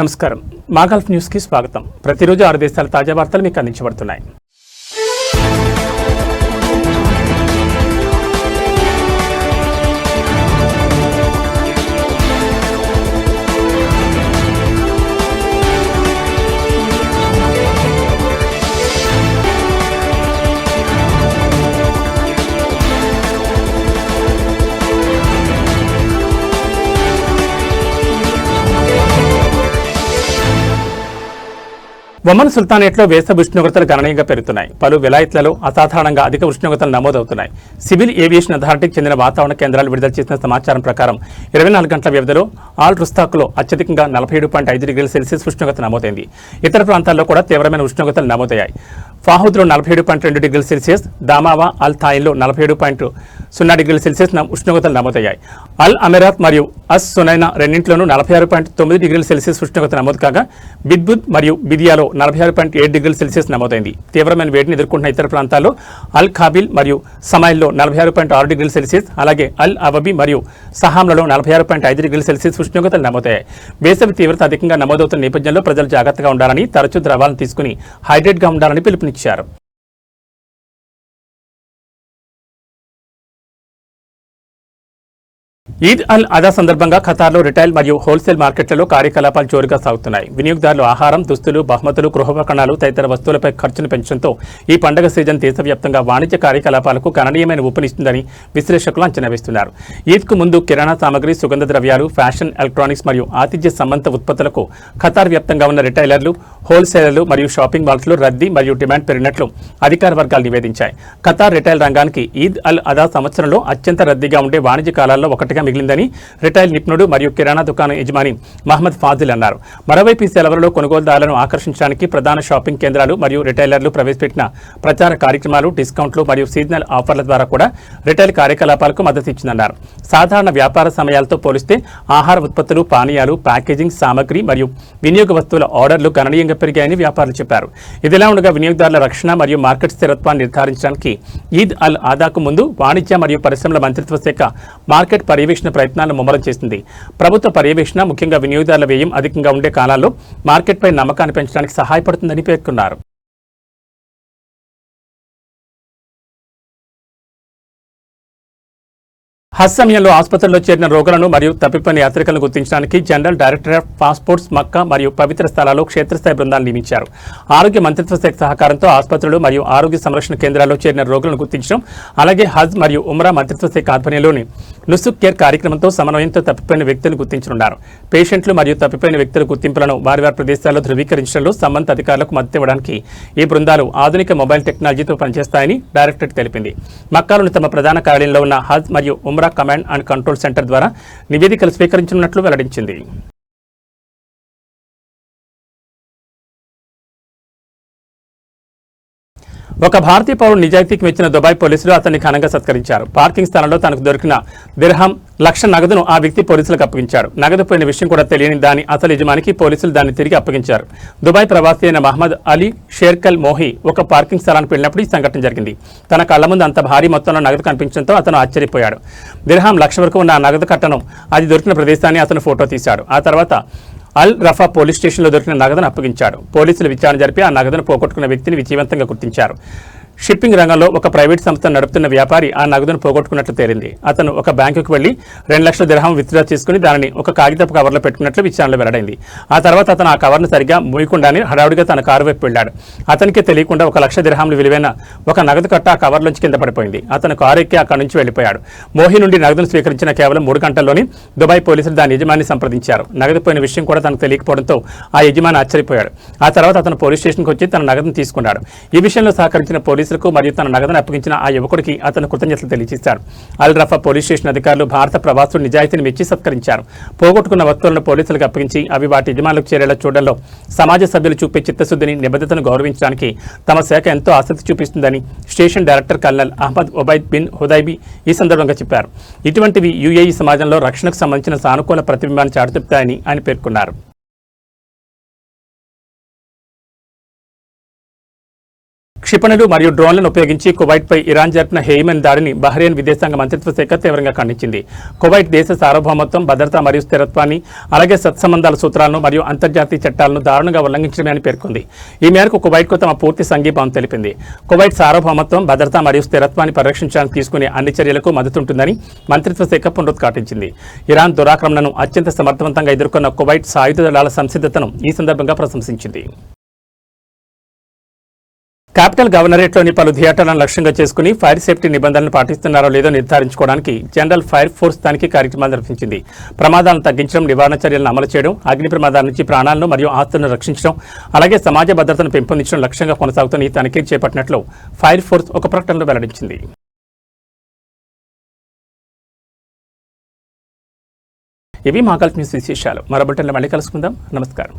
నమస్కారం. మా Gulf news కి స్వాగతం. ప్రతిరోజు 6 దేశాల తాజా వార్తలు మీకు అందించబడుతున్నాయి. ఒమన్ సుల్తానేట్లో వేసవి ఉష్ణోగ్రతలు గణనీయంగా పెరుగుతున్నాయి. పలు విలాయత్లలో అసాధారణంగా అధిక ఉష్ణోగ్రతలు నమోదవుతున్నాయి. సివిల్ ఏవియేషన్ అథారిటీకి చెందిన వాతావరణ కేంద్రాలు విడుదల చేసిన సమాచారం ప్రకారం 24 గంటల వ్యవధిలో ఆల్ రుస్తాక్లో అత్యధికంగా 47.5 డిగ్రీల సెల్సియస్ ఉష్ణోగ్రత నమోదైంది. ఇతర ప్రాంతాల్లో కూడా తీవ్రమైన ఉష్ణోగ్రతలు నమోదయ్యాయి. ఫాహుద్లో 47.2 డిగ్రీల సెల్సియస్, దామావా, అల్ థాయిల్లో 47.0 డిగ్రీల సెల్సియస్ ఉష్ణోగ్రతలు నమోదయ్యాయి. అల్ అమెరాత్ మరియు అస్ సునైనా రెండింటిలోనూ 46.9 డిగ్రీల సెల్సియస్ ఉష్ణోగ్రత నమోదు కాగా బిద్బుద్ మరియు బిదియాలో 46.7 డిగ్రీల సెల్సియస్ నమోదైంది. తీవ్రమైన వేడిని ఎదుర్కొంటున్న ఇతర ప్రాంతాల్లో అల్ ఖాబిల్ మరియు సమైల్లో 46.6 డిగ్రీల సెల్సియస్, అలాగే అల్ అవబి మరియు సహాంలలో 46.5 డిగ్రీల సెల్సియస్ ఉష్ణోగ్రతలు నమోదయ్యాయి. వేసవి తీవ్రత అధికంగా నమోదవుతున్న నేపథ్యంలో ప్రజలు జాగ్రత్తగా ఉండాలని, తరచూ ద్రవాలను తీసుకుని హైడ్రేట్గా ఉండాలని పిలుపునిచ్చారు. ఈద్ అల్ అదా సందర్భంగా ఖతార్లో రిటైల్ మరియు హోల్సేల్ మార్కెట్లలో కార్యకలాపాలు జోరుగా సాగుతున్నాయి. వినియోగదారులు ఆహారం, దుస్తులు, బహుమతులు, గృహోపకరణాలు తదితర వస్తువులపై ఖర్చును పెంచడంతో ఈ పండుగ సీజన్ దేశవ్యాప్తంగా వాణిజ్య కార్యకలాపాలకు గణనీయమైన ఊపునిస్తుందని విశ్లేషకులు అంచనా వేస్తున్నారు. ఈద్కు ముందు కిరాణా సామగ్రి, సుగంధ ద్రవ్యాలు, ఫ్యాషన్, ఎలక్ట్రానిక్స్ మరియు ఆతిథ్య సంబంధ ఉత్పత్తులకు ఖతార్ వ్యాప్తంగా ఉన్న రిటైలర్లు, హోల్సేలర్లు మరియు షాపింగ్ మాల్స్లో రద్దీ మరియు డిమాండ్ పెరిగినట్లు అధికార వర్గాలు నివేదించాయి. ఖతార్ రిటైల్ రంగానికి ఈద్ అల్ అదా సంవత్సరంలో అత్యంత రద్దీగా ఉండే వాణిజ్య కాలాల్లో ఒకటిగా మిగిలిందని రిటైల్ నిపుణుడు మరియు కిరాణా దుకాణం యజమాని మహమ్మద్ ఫాజిల్ అన్నారు. మరోవైపు ఈ సెలవులలో కొనుగోలుదారులను ఆకర్షించడానికి ప్రధాన షాపింగ్ కేంద్రాలు మరియు రిటైలర్లు ప్రవేశపెట్టిన ప్రచార కార్యక్రమాలు, డిస్కౌంట్లు మరియు సీజనల్ ఆఫర్ల ద్వారా కూడా రిటైల్ కార్యకలాపాలకు మద్దతు ఇచ్చిందన్నారు. సాధారణ వ్యాపార సమయాలతో పోలిస్తే ఆహార ఉత్పత్తులు, పానీయాలు, ప్యాకేజింగ్ సామగ్రి మరియు వినియోగ వస్తువుల ఆర్డర్లు గణనీయంగా పెరిగాయని వ్యాపారులు చెప్పారు. ఇదిలా ఉండగా వినియోగదారుల రక్షణ మరియు మార్కెట్ స్థిరత్వాన్ని నిర్ధారించడానికి ఈద్ అల్ ఆదాకు ముందు వాణిజ్య మరియు పరిశ్రమల మంత్రిత్వ శాఖ మార్కెట్ పర్యవేక్షణ ప్రయత్నాలను ముమ్మరం చేసింది. ప్రభుత్వ పర్యవేక్షణ ముఖ్యంగా వినియోగదారుల వ్యయం అధికంగా ఉండే కాలాల్లో మార్కెట్పై నమ్మకాన్ని పెంచడానికి సహాయపడుతుందని పేర్కొన్నారు. హజ్ సమయంలో ఆసుపత్రుల్లో చేరిన రోగులను మరియు తప్పిపోయిన యాత్రికులను గుర్తించడానికి జనరల్ డైరెక్టర్ ఆఫ్ పాస్పోర్ట్స్ మక్కా మరియు పవిత్ర స్థలాల్లో క్షేత్రస్థాయి బృందాలు నియమించారు. ఆరోగ్య మంత్రిత్వ శాఖ సహకారంతో ఆసుపత్రులు మరియు ఆరోగ్య సంరక్షణ కేంద్రాల్లో చేరిన రోగులను గుర్తించడం, అలాగే హజ్ మరియు ఉమ్రా మంత్రిత్వ శాఖ ఆధ్వర్యంలోని నుసుక్ కేర్ కార్యక్రమంతో సమన్వయంతో తప్పిపోయిన వ్యక్తులను గుర్తించనున్నారు. పేషెంట్లు మరియు తప్పిపోయిన వ్యక్తుల గుర్తింపులను వారి ప్రదేశాల్లో ధృవీకరించడంలో సంబంధిత అధికారులకు మద్దతు ఇవ్వడానికి ఈ బృందాలు ఆధునిక మొబైల్ టెక్నాలజీతో పనిచేస్తాయని డైరెక్టరేట్ తెలిపింది. మక్కాలోని తమ ప్రధాన కార్యాలయంలో ఉన్న హజ్ మరియు ఉమ్రా కమాండ్ అండ్ కంట్రోల్ సెంటర్ ద్వారా నివేదికలు స్వీకరించనున్నట్లు వెల్లడించింది. ఒక భారతీయ పౌరుడు నిజాయితీకి మెచ్చిన దుబాయ్ పోలీసులు అతన్ని ఘనంగా సత్కరించారు. పార్కింగ్ స్థానంలో తనకు దొరికిన దిర్హం లక్ష నగదును ఆ వ్యక్తి పోలీసులకు అప్పగించాడు. నగదు పోయిన విషయం కూడా తెలియని దాని అసలు యజమానికి పోలీసులు దాన్ని తిరిగి అప్పగించారు. దుబాయ్ ప్రవాసి అయిన మహమ్మద్ అలీ షేర్కల్ మోహి ఒక పార్కింగ్ స్థలానికి వెళ్ళినప్పుడు ఈ సంఘటన జరిగింది. తన కళ్ల ముందు అంత భారీ మొత్తంలో నగదు కనిపించడంతో అతను ఆశ్చర్యపోయాడు. దిర్హం లక్ష వరకు ఉన్న ఆ నగదు కట్టను, అది దొరికిన ప్రదేశాన్ని అతను ఫోటో తీశాడు. ఆ తర్వాత అల్ రఫా పోలీస్ స్టేషన్లో దొరికిన నగదును అప్పగించాడు. పోలీసులు విచారణ జరిపి ఆ నగదును పోగొట్టుకున్న వ్యక్తిని విజయవంతంగా గుర్తించారు. షిప్పింగ్ రంగంలో ఒక ప్రైవేట్ సంస్థను నడుపుతున్న వ్యాపారి ఆ నగదును పోగొట్టుకున్నట్లు తేలింది. అతను ఒక బ్యాంకుకు వెళ్లి 2 లక్షల దిర్హం విత్డ్రా చేసుకుని దానిని ఒక కాగితపు కవర్లో పెట్టుకున్నట్లు విచారణలో వెల్లడైంది. ఆ తర్వాత అతను ఆ కవర్ను సరిగా మూయకుండానే హడావుడిగా తన కారు వైపు వెళ్లాడు. అతనికే తెలియకుండా 1 లక్ష దిర్హాంలు విలువైన ఒక నగదు కట్ట ఆ కవర్లోంచి కింద పడిపోయింది. అతను కారు ఎక్కి అక్కడి నుంచి వెళ్లిపోయాడు. మోహి నుండి నగదును స్వీకరించిన కేవలం 3 గంటల్లోనే దుబాయ్ పోలీసులు దాని యజమాని సంప్రదించారు. నగదు పోయిన విషయం కూడా తనకు తెలియకపోవడంతో ఆ యజమాని ఆశ్చర్యపోయాడు. ఆ తర్వాత అతను పోలీస్ స్టేషన్కి వచ్చి తన నగదును తీసుకున్నాడు. ఈ విషయంలో సహకరించిన పోలీసులకు మరియు తన నగదును అప్పగించిన ఆ యువకుడికి అతను కృతజ్ఞతలు తెలియజేశారు. అల్ రఫా పోలీస్ స్టేషన్ అధికారులు భారత ప్రవాసుల నిజాయితీని మెచ్చి సత్కరించారు. పోగొట్టుకున్న వస్తువులను పోలీసులకు అప్పగించి అవి వాటి యజమానులకు చేరేలా చూడడంలో సమాజ సభ్యులు చూపే చిత్తశుద్ధిని, నిబద్ధతను గౌరవించడానికి తమ శాఖ ఎంతో ఆసక్తి చూపిస్తుందని station director colonel Ahmad Obaid bin Hudaibi ఈ సందర్భంగా చెప్పారు. ఇటువంటివి యుఏఈ సమాజంలో రక్షణకు సంబంధించిన సానుకూల ప్రతిబింబాన్ని చాటుచెప్తాయని ఆయన పేర్కొన్నారు. క్షిపణులు మరియు డ్రోన్లను ఉపయోగించి కువైట్పై ఇరాన్ జరిపిన హేయమన్ దాడిని బహ్రెయిన్ విదేశాంగ మంత్రిత్వ శాఖ తీవ్రంగా ఖండించింది. కువైట్ దేశ సార్వభౌమత్వం, భద్రత మరియు స్థిరత్వాన్ని, అలాగే సత్సంబంధాల సూత్రాలను మరియు అంతర్జాతీయ చట్టాలను దారుణంగా ఉల్లంఘించడమే అని పేర్కొంది. ఈ మేరకు కువైట్కు తమ పూర్తి సంఘీభావం తెలిపింది. కువైట్ సార్వభౌమత్వం, భద్రత మరియు స్థిరత్వాన్ని పరిరక్షించడానికి తీసుకునే అన్ని చర్యలకు మద్దతుంటుందని మంత్రిత్వ శాఖ పునరుద్ఘాటించింది. ఇరాన్ దురాక్రమణను అత్యంత సమర్థవంతంగా ఎదుర్కొన్న కువైట్ సాయుధ దళాల సంసిద్ధతను ఈ సందర్భంగా ప్రశంసించింది. క్యాపిటల్ గవర్నరేట్లోని పలు థియేటర్లను లక్ష్యంగా చేసుకుని ఫైర్ సేఫ్టీ నిబంధనలు పాటిస్తున్నారో లేదో నిర్ధారించుకోవడానికి జనరల్ ఫైర్ ఫోర్స్ తనిఖీ కార్యక్రమాలు నిర్వహించింది. ప్రమాదాలను తగ్గించడం, నివారణ చర్యలను అమలు చేయడం, అగ్ని ప్రమాదాల నుంచి ప్రాణాలను మరియు ఆస్తులను రక్షించడం, అలాగే సమాజ భద్రతను పెంపొందించడం లక్ష్యంగా కొనసాగుతున్న ఈ తనిఖీ చేపట్టినట్లు ఫైర్ ఫోర్స్ ఒక ప్రకటనలో వెల్లడించింది. ఇవి మా గల్ఫ్ న్యూస్ విశేషాలు. మరో బులెటిన్లో మళ్ళీ కలుసుకుందాం. నమస్కారం.